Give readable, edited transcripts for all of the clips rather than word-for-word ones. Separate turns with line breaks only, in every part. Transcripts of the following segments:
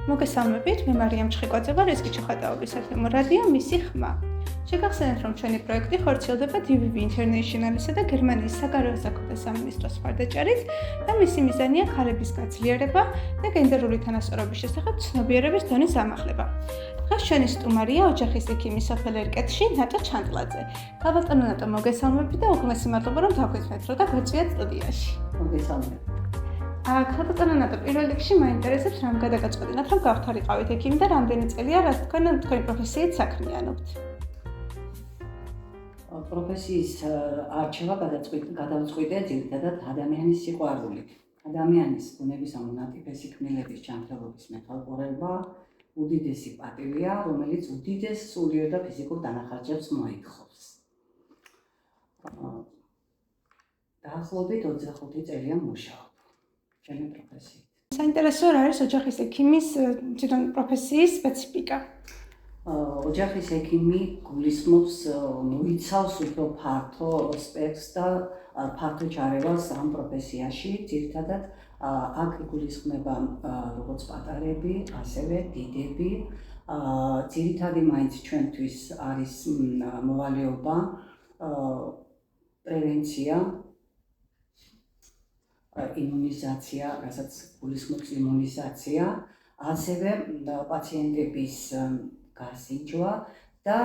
მოგესალმებით, მე მარიამ ჩხიკვაძე ვარ, ეს კი ჩხატაობის FM რადიო მისი ხმა. შეგახსენებთ, რომ ჩვენი პროექტი ხორციელდება DVV International-ისა და გერმანიის საგარეო საქმეთა სამინისტროს მხარდაჭერით და მისი მიზანია ქალების გაძლიერება და გენდერული თანასწორობის შესახებ ცნობიერების დონის ამაღლება. დღეს ჩვენი სტუმარია ოჯახის ექიმი სოფელ ერკეთში ნატო ჩანტლაძე. ქალბატონო ნატო, მოგესალმებით და უღმესი მადლობა, რომ დაგვიწვევთ და გვეწვიათ სტუდიაში.
მოგესალმებით.
ქალბატონო ნატო, პირველ რიგში მაინტერესებს რამ გადაგაწყვეტინათ, რომ გავხარიყავით ექიმი და რამდენი წელია რაც თქვენი პროფესიით საქმიანობთ?
პროფესიის არჩევა გადავწყვიტე ძირითადად ადამიანის სიყვარულით. ადამიანის ბუნების ამონატიფესი ქმნილების ჯანმრთელობის მეთვალყურება უდიდესი პატივია, რომელიც უდიდეს სულიერ და ფიზიკურ დანახარჯებს მოითხოვს. დაახლოებით 25 წელია მუშაობ ჩემი პროფესიით.
საინტერესო რა არის ოჯახის ექიმის თვითონ პროფესიის სპეციფიკა?
ოჯახის ექიმი გულისხმობს მოიცავს უფრო ფართო სპექტრს და ფართო ჩარევას ამ პროფესიაში. ძირითადად აქ იგულისხმება როგორც პატარები, ასევე დიდები. ძირითადი მაინც ჩვენთვის არის მოვალეობა, პრევენცია, იმუნიზაცია, რასაც გულისხმობს იმუნიზაცია, ასევე პაციენტების გასინჯვა და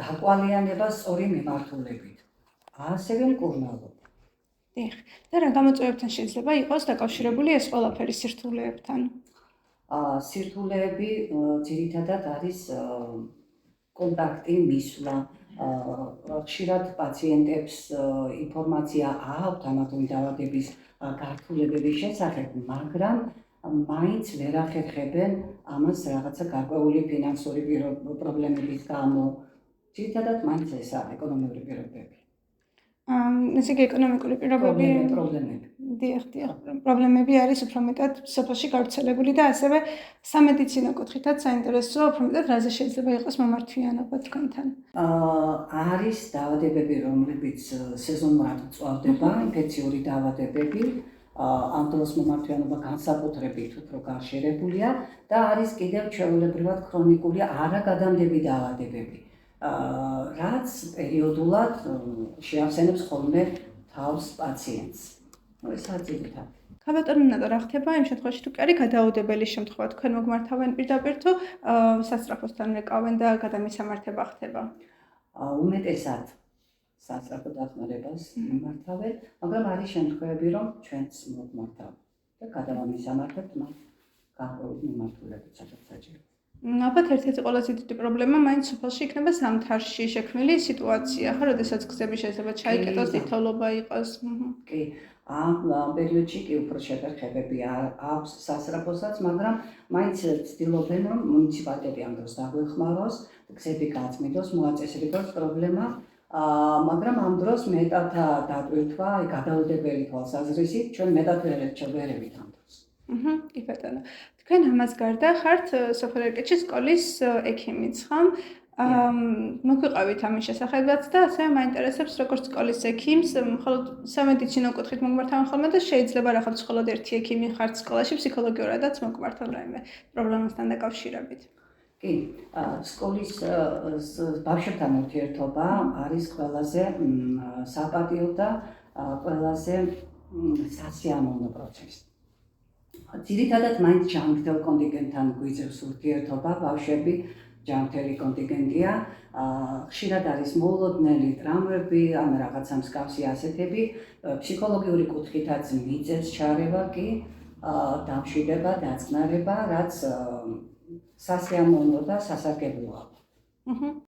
დაკვალიანება სწორი მიმართულებით, ასევე მკურნალობა.
დიახ, და რა გამოწვევებთან შეიძლება იყოს დაკავშირებული ეს ყველაფერი სირთულეებთან?
სირთულეები ძირითადად არის კონტაქტი, მისვლა. ხშირად პაციენტებს ინფორმაცია აქვთ ამათი დაავადების გართულებების შესახებ, მაგრამ მაინც ვერ ახერხებენ ამას რაღაცა გარკვეული ფინანსური პრობლემების გამო. ძირითადად მაინც ესა ეკონომიკური პირობები.
ესე იგი ეკონომიკური პირობები
პრობლემები.
დიახ, პრობლემები არის უფრო მეტად სოფელში გავრცელებული და ასევე სამედიცინო კუთხითაც საინტერესოა, უფრო მეტად რაზე შეიძლება იყოს მომართვიანობა თქვენთან?
არის დაავადებები, რომლებიც სეზონურად მწვავდება, ინფექციური დაავადებები. ამ დროს მომართვიანობა განსაკუთრებით უფრო გარშერებულია და არის კიდევ ჩვეულებრივად ქრონიკული არაგადამდები დაავადებები, რაც პერიოდულად შეახსენებს ხოლმე თავს პაციენტს. ეს არის ძირითადად.
ქალბატონო ნატო, რა ხდება იმ შემთხვევაში, თუ კი არის გადაუდებელი შემთხვევა, თქვენ მოგმართავენ პირდაპირ თუ სასწრაფოსთან ეკავენ და გადამისამართება ხდება?
უმეტესად სასწრაფო დახმარებას მიმართავენ, მაგრამ არის შემთხვევები, რომ ჩვენც მოგმართავთ და გადავამისამართებთ მათ გარკვეული მიმართულებით, სადაც საჭიროა.
ალბათ ერთ-ერთი ყველაზე დიდი პრობლემა მაინც სოფელში იქნება ზამთარში შექმნილი სიტუაცია, ხო, როდესაც გზები შეიძლება ჩაიკეტოს, თითოეულობა იყოს.
კი, ამ პერიოდში კი უფრო შეფერხებები აქვს სასწრაფოსაც, მაგრამ მაინც ცდილობენ, რომ მუნიციპალიტეტი ამ დროს დაგვეხმაროს, გზები გაწმიდოს, მოაწესრიგოს პრობლემა. მაგრამ ამ დროს მეტად დატვირთვა, გადაუდებელი თვალსაზრისით, ჩვენ მეტად ვერ ვერევით ამ დროს.
კი ბატონო. თქვენ ამას გარდა ხართ სოფელ ერკეთში სკოლის ექიმიც, ხო? მოგვიყავით ამის შესახებაც და ასევე მაინტერესებს როგორც სკოლის ექიმს, მხოლოდ სამედიცინო კუთხით მოგმართავენ ხოლმე და შეიძლება რაღაც მხოლოდ ერთი ექიმი ხართ სკოლაში ფსიქოლოგიურადაც მოგმართავ რაიმე პრობლემასთან დაკავშირებით.
კი, სკოლის ბავშვებთან ურთიერთობა არის ყველაზე საპატიო და ყველაზე სასიამოვნო პროცესი. ძირითადად მაინც ჯანმრთელ კონტინგენტთან გვიძევს ურთიერთობა, ბავშვები ჯანმრთელი კონტინგენტია, ხშირად არის მოულოდნელი ტრამვები, ან რაღაცა მსგავსი ასეთები, ფსიქოლოგიური კუთხითაც მიწევს ჩარევა კი, დამშვიდება, დაწყნარება, რაც სასიამოვნო და სასარგებლოა.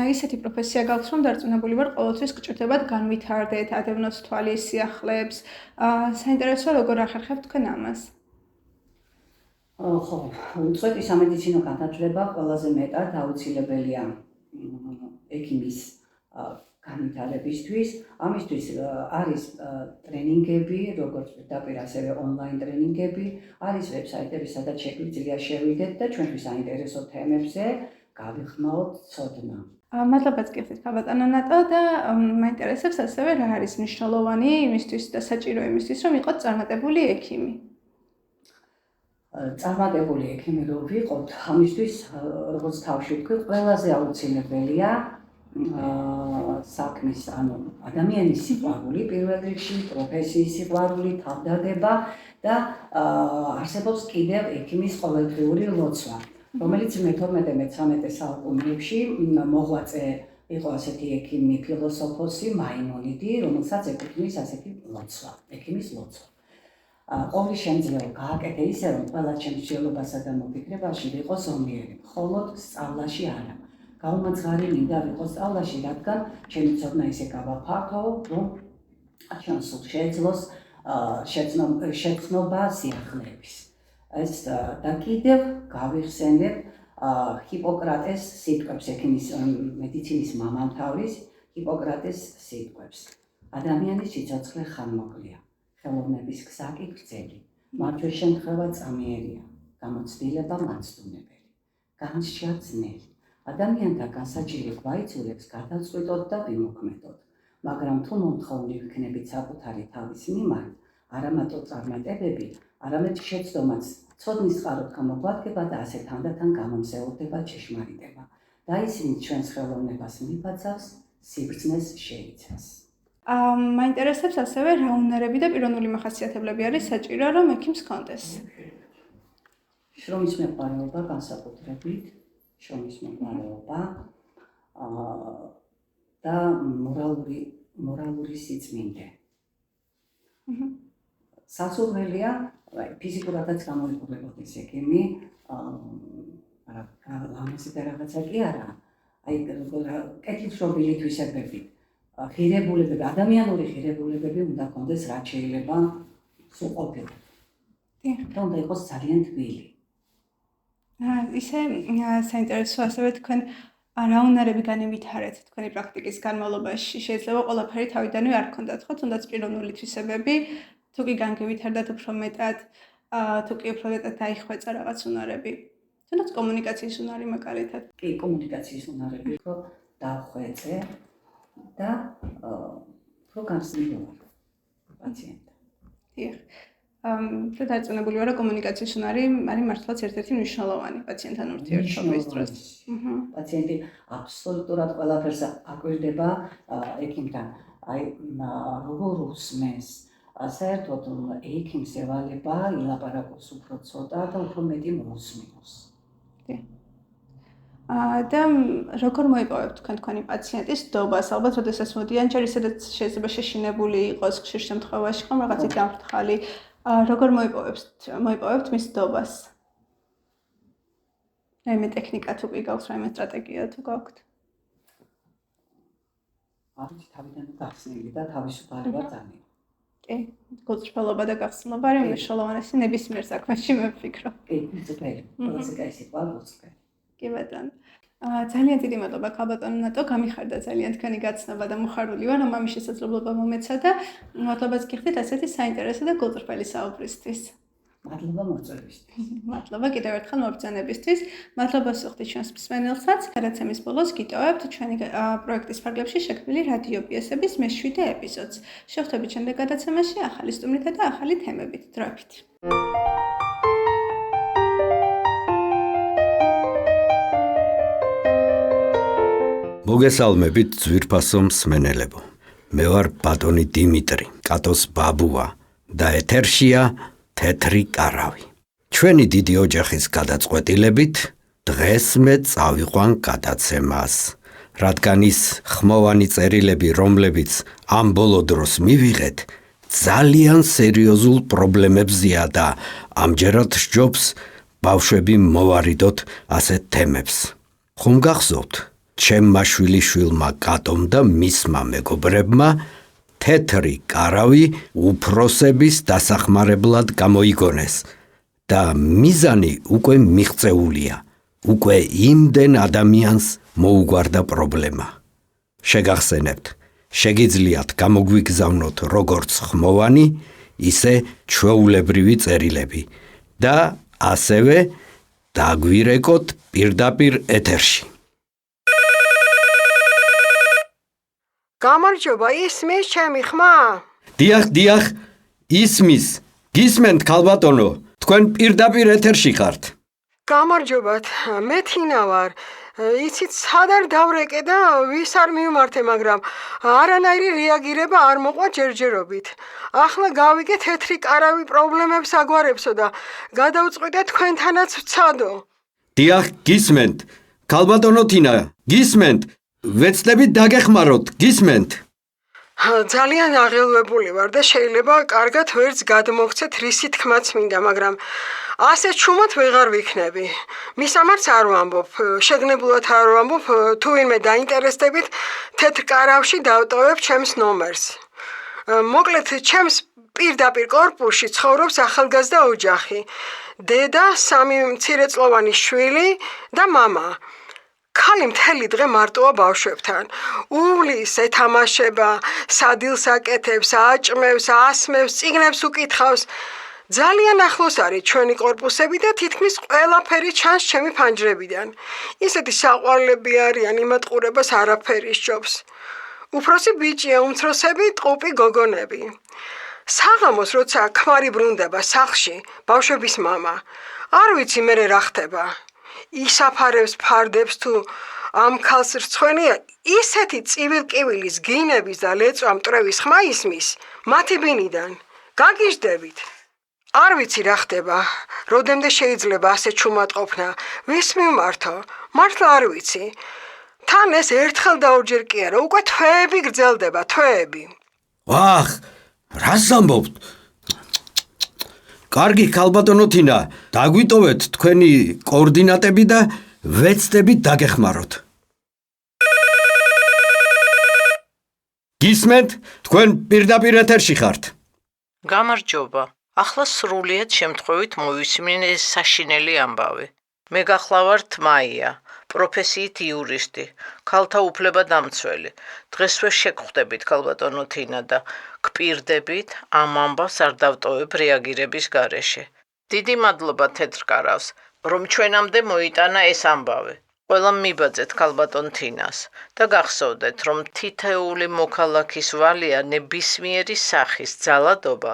ისეთი პროფესია გაქვს, რომ დარწმუნებული ვარ, ყოველთვის გჭირდებათ განვითარდეთ, ადევნოთ თვალის სიახლეებს. საინტერესოა, როგორ ახერხებთ თქვენ ამას?
ხო, უწყვეტი სამედიცინო განათლება ყველაზე მეტად აუცილებელია ექიმის განვითარებისთვის. ამისთვის არის ტრენინგები, როგორც პირდაპირ, ასევე ონლაინ ტრენინგები, არის ვებსაიტები, სადაც შეგვიძლია შევიდეთ და ჩვენთვის საინტერესო თემებზე გავიხმაოთ ცოდნა.
მადლობაც გიხდით ქალბატონო ნატო და მაინტერესებს ასევე რა არის მნიშვნელოვანი იმისთვის და საჭირო იმისთვის, რომ იყოთ წარმატებული ექიმი.
წარმატებული ექიმი რო ვიყოთ, ამისთვის როგორც თავში ვთქვი, ყველაზე აუცილებელია საქმის, ანუ ადამიანის სიყვარული, პირველ რიგში პროფესიის სიყვარული, თავდადება და არსებობს კიდევ ექიმის ყოველდღიური ლოცვა, რომელიც მე-12-13 საუკუნეებში მოღვაწე იყო ასეთი ექიმი, ფილოსოფოსი მაიმონიდი, რომელსაც ეკუთვნის ასეთი ლოცვა, ექიმის ლოცვა. ყოველი შემძლეო გააკეთე ისე, რომ ყველა ჩემს მშრალობასა და მოფიქრებაში ვიყო ზომიერი, მხოლოდ სწავლაში არა. გაუმაძღარი მინდა ვიყო სწავლაში, რადგან ჩემი ცოდნა ისე გავაფართოო, რომ ჩვენ სულ შეეძლოს შეცნობა სიახლეების. ეს და კიდევ გავიხსენებ ჰიპოკრატეს სიტყვებს, ექიმის მედიცინის მამამთავრის ჰიპოკრატეს სიტყვებს. ადამიანის სიცოცხლე ხანმოკლეა, ხელოვნების გზა კი გრძელი, მარჯვე შემთხვევა წამიერია, გამოცდილება მაცდუნებელი, განსჯა ძნელი. ადამიანთა განსაჭირი გვაიცულებს გადავწყვიტოთ და ვიმოქმედოთ, მაგრამ თუ მომთხოვნი ვიქნებით საკუთარი თავის მიმართ, არა მარტო წარმატებები, არამედ შეცდომაც ცოდნის წყაროდ გამოგვადგება და ასე თანდათან გამომზეურდება ჭეშმარიტება და ისინი ჩვენს ხელოვნებას მიბაძავს, სიბრძნეს შეიცავს.
მაინტერესებს ასევე რა უნარები და პიროვნული მახასიათებლები არის საჭირო, რომ ექიმს ჰქონდეს.
შრომის მეყვარეობა განსაკუთრებით, შრომის მეყვარეობა და მორალური სიწმინდე. სასურველია ფიზიკურადაც გამოიყურებოდეს ექიმი, ამაზე და რაღაცა კი არა, აი კეთილშობილი თვისებებით. ღირებულებები, ადამიანური ღირებულებები უნდა ჰქონდეს, რაც შეიძლება სულ ყოფილად. და უნდა იყოს ძალიან თბილი.
ისე საინტერესო ასევე თქვენ რა უნარები განივითარეთ თქვენი პრაქტიკის განმავლობაში. შეიძლება ყველაფერი თავიდანვე არ გქონდათ, ხო? თუნდაც პიროვნული თვისებები, თუ კი განგივითარდათ უფრო მეტად, თუ კი უფრო მეტად დაიხვეწა რაღაც უნარები. თუნდაც კომუნიკაციის უნარი მაგალითად.
კი, კომუნიკაციის უნარები უფრო დავხვეწე. და უფრო განსხვავებული ვარ პაციენტთან.
დიახ. და დარწმუნებული ვარ, რომ კომუნიკაციის უნარი არის მართლაც ერთ-ერთი მნიშვნელოვანი პაციენტთან ურთიერთობის დროს.
პაციენტი აბსოლუტურად ყველაფერს აკვირდება ექიმთან. აი, როგორ უსმენს, საერთოდ ექიმს ევალება ილაპარაკოს უფრო ცოტა და უფრო მეტი მოусმინოს.
და როგორ მოიპოვებთ თქვენი პაციენტის ნდობას? ალბათ, როდესაც მოდიან, ჯერ ისედაც შეიძლება შეშინებული იყოს ხშირ შემთხვევაში, ხომ რაღაცით დამრთყალი. როგორ მოიპოვებთ მის ნდობას? რაიმე ტექნიკა თუ კი გაქვთ, რაიმე სტრატეგია თუ გაქვთ?
არის თავიდან გახსნილი და თავისუფალი ვარ ძალიან.
კი, გულწრფელობა და გახსნილობა არის მნიშვნელოვანესი ნებისმიერ საქმეში, მე ვფიქრობ.
კი, გულწრფელი, ყველაზე კაი სიტყვაა გულწრფელი.
კი ბატონო. ძალიან დიდი მადლობა ქალბატონო ნატო, გამიხარდა ძალიან თქვენი გაცნობა და მოხარული ვარ, რომ ამის შესაძლებლობა მომეცა და მადლობას გიხდით ასეთი საინტერესო და გულწრფელი საუბრისთვის.
მადლობა მოწვევისთვის.
მადლობა კიდევ ერთხელ მობრძანებისთვის. მადლობა სუხდით ჩვენს მსმენელსაც. გადაცემის ბოლოს გიტოვებთ ჩვენი პროექტის ფარგლებში შექმნილი რადიო პიესების მე-7 ეპიზოდს. შევხვდებით შემდეგ გადაცემაში ახალი სტუმრითა და ახალი თემებით. დროებით.
მოგესალმებით ძვირფასო მსმენელებო. მე ვარ ბატონი დიმიტრი, კატოს ბაბუა და ეთერშია თეთრი კარავი. ჩვენი დიდი ოჯახის გადაწყვეტილებით დღეს მე წავიყვან გადაცემას, რადგან ის ხმოვანი წერილები, რომლებიც ამ ბოლო დროს მივიღეთ, ძალიან სერიოზულ პრობლემებზეა და ამჯერად სჯობს ბავშვები მოვარიდოთ ასეთ თემებს. ხომ გახსოვთ? ჩემმა შვილიშვილმა კატომ და მისმა მეგობრებმა თეთრი კარავი უფროსების დასახმარებლად გამოიგონეს და მიზანი უკვე მიღწეულია. უკვე იმდენ ადამიანს მოუგვარდა პრობლემა. შეგახსენებთ, შეგიძლიათ გამოგვიგზავნოთ როგორც ხმოვანი, ისე ჩვეულებრივი წერილები და ასევე დაგვირეკოთ პირდაპირ ეთერში.
გამარჯობა, ისმის ჩემი ხმა?
დიახ, ისმის. გისმენთ ქალბატონო, თქვენ პირდაპირ ეთერში ხართ.
გამარჯობათ, მე თინა ვარ. იცით, სად არ დავრეკე და ვის არ მივმართე, მაგრამ არანაირი რეაგირება არ მოყვა ჯერჯერობით. ახლა გავიგე თეთრი კარავი პრობლემებს აგვარებსო და გადავწყვიტე თქვენთანაც ვცადო.
დიახ, გისმენთ. ქალბატონო თინა, გისმენთ. ვეცდებით დაგეხმაროთ, გისმენთ.
ძალიან აღელვებული ვარ და შეიძლება კარგად ვერც გადმოგცეთ რისი თქმაც მინდა, მაგრამ ასე ჩუმად ვეღარ ვიქნები. მისამართს არ ვამბობ, შეგნებულად არ ვამბობ, თუ ვინმე დაინტერესდებით, თეთრ კარავში დავტოვებ ჩემს ნომერს. მოკლედ, ჩემს პირდაპირ კორპუსში ცხოვრობს ახალგაზრდა ოჯახი. დედა, 3 მცირეწლოვანი შვილი და მამა. ქალი მთელი დღე მარტოა ბავშვებთან. უვლის, ეთამაშება, სადილს აკეთებს, აჭმევს, ასმევს, წიგნებს უკითხავს. ძალიან ახლოს არის ჩვენი კორპუსები და თითქმის ყველაფერი ჩანს ჩემი ფანჯრებიდან. ისეთი საყვარლები არიან, იმათ ყურებას არაფერი სჯობს. უფროსი ბიჭია, უმცროსები ტყუპი გოგონები. საღამოს როცა ქმარი ბრუნდება სახლში, ბავშვების მამა, არ ვიცი მე რა ხდება. ისაფარებს ფარდებს თუ ამ ქალს რცხვენია, ისეთი წივილ-კივილის გინების და ლეწვა მტრევის ხმა ისმის მათი ბინიდან. გაგიჟდებით. არ ვიცი რა ხდება, როდემდე შეიძლება ასე ჩუმად ყოფნა, ვის მივმართო, მართლა არ ვიცი. თან ეს ერთხელ და ორჯერ კი არა, უკვე თვეები გრძელდება, თვეები.
ვახ, რას ამბობთ? კარგი, ქალბატონო თინა, დაგვიტოვეთ თქვენი კოორდინატები და ვეცდებით დაგეხმაროთ. გისმენთ, თქვენ პირდაპირ ეთერში ხართ.
გამარჯობა. ახლა სრულიად შემთხვევით მოვისმინე ეს საშინელი ამბავი. მე გახლავართ მაია, პროფესიით იურისტი, ქალთა უფლებადამცველი. დღესვე შეგხვდებით, ქალბატონო თინა და გპირდებით ამ ამბავს არ დავტოვებ რეაგირების გარეშე. დიდი მადლობა თეთრ კარავს, რომ ჩვენამდე მოიტანა ეს ამბავი. ყველა მიბაძეთ ქალბატონ თინას და გახსოვდეთ, რომ თითეული მოქალაქის ვალია ნებისმიერი სახის ძალადობა,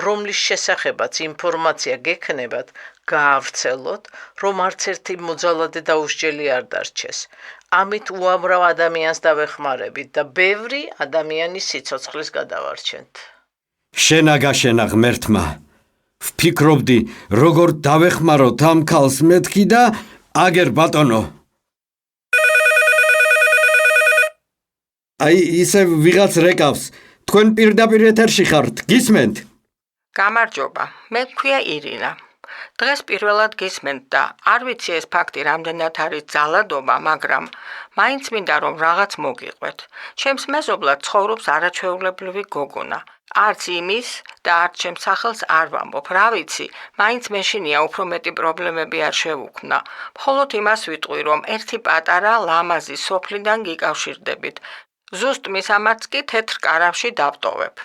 რომლის შესახებაც ინფორმაცია გექნებათ, გაავრცელოთ, რომ არც ერთი მოძალადე დაუსჯელი არ დარჩეს. ამით უამრავ ადამიანს დავეხმარებით და ბევრი ადამიანის სიცოცხლეს გადავარჩენთ.
შენაგაშენა ღმერთმა. ვფიქრობდი, როგორ დავეხმაროთ ამ ქალს მეთქი და აგერ ბატონო. აი, ისე ვიღაც რეკავს. თქვენ პირდაპირ ეთერში ხართ, გისმენთ?
გამარჯობა, მე მქვია ირინა. დღეს პირველად გისმენთ და არ ვიცი ეს ფაქტი რამდენად არის ძალადობა, მაგრამ მაინც მინდა რომ რაღაც მოგიყვეთ. ჩემს მეზობლად ცხოვრობს არაჩვეულებრივი გოგონა. არც იმის და არც ჩემს სახელს არ ვამბობ. რა ვიცი, მაინც მეშინია უფრო მეტი პრობლემები არ შევუქმნა. მხოლოდ იმას ვიტყვი, რომ ერთი პატარა ლამაზი სოფლიდან გიკავშირდებით. ზუსტ მისამართს კი თეთრ კარავში დავტოვებ.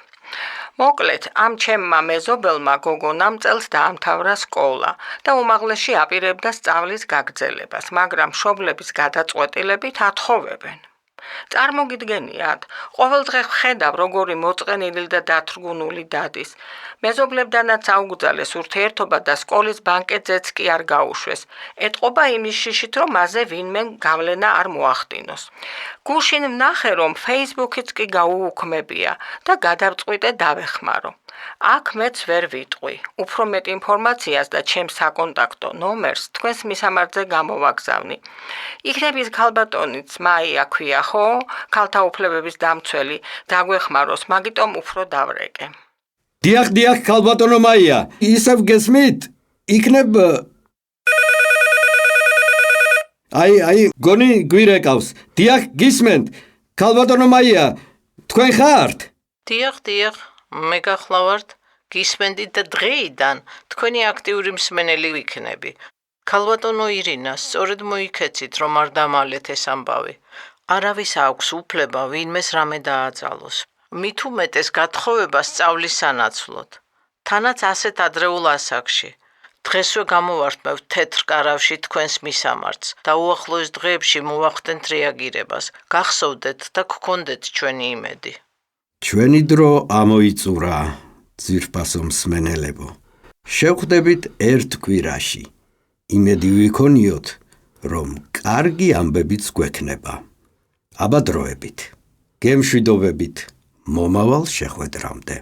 მოკლედ, ამ ჩემმა მეზობელმა გოგონამ წელს დაამთავრა სკოლა და უმაღლესში აპირებდა სწავლის გაგრძელებას, მაგრამ მშობლების გადაწყვეტილებით ათხოვებენ. წარმოგიდგენიათ, ყოველ დღე ვხედავ, როგორი მოწყენილი და დათრგუნული დადის. მეზობლებდანაც აუგზალეს ურთიერთობა და სკოლის ბანკეტზეც კი არ გაუშვეს. ეტყობა იმის შიშით, რომ მასზე ვინმე გავლენა არ მოახდინოს. გუშინ ვნახე, რომ Facebook-იც კი გაუუქმებია და გადავწყვიტე დავეხმარო. აქ მეც ვერ ვიტყვი. უფრო მეტ ინფორმაციას და ჩემს საკონტაქტო ნომერს თქვენს მისამართზე გამოვაგზავნი. იქნების ქალბატონიც მაია ქვია, ხო? ქალთა უფლებების დამცველი, დაგვეხმაროს, მაგიტომ უფრო დავრეკე.
დიახ, ქალბატონო მაია, ისევ გესმით? იქნებ აი, გონი გვირეკავს. დიახ, გისმენთ? ქალბატონო მაია, თქვენ ხართ?
დიახ, მე გახლავართ, გისმენდით და დღეიდან თქვენი აქტიური მსმენელი ვიქნები. ქალბატონო ირინა, სწორედ მოიქეცით, რომ არ დამალეთ ეს ამბავი. არავის აქვს უფლება ვინმეს რამე დააძალოს. მით უმეტეს გათხოვება სწავლის სანაცვლოდ. თანაც ასეთ ადრეულ ასაკში. დღესვე გამოვართმევთ თეთრ კარავში თქვენს მისამართს და უახლოეს დღეებში მოვახდენთ რეაგირებას. გახსოვდეთ და გქონდეთ ჩვენი იმედი.
ჩვენი დრო ამოიწურა, ძვირფასო მსმენელებო. შევხვდებით ერთ კვირაში. იმედი ვიქონიოთ, რომ კარგი ამბებიც გვექნება. აბა დროებით. გემშვიდობებით მომავალ შეხვედრამდე.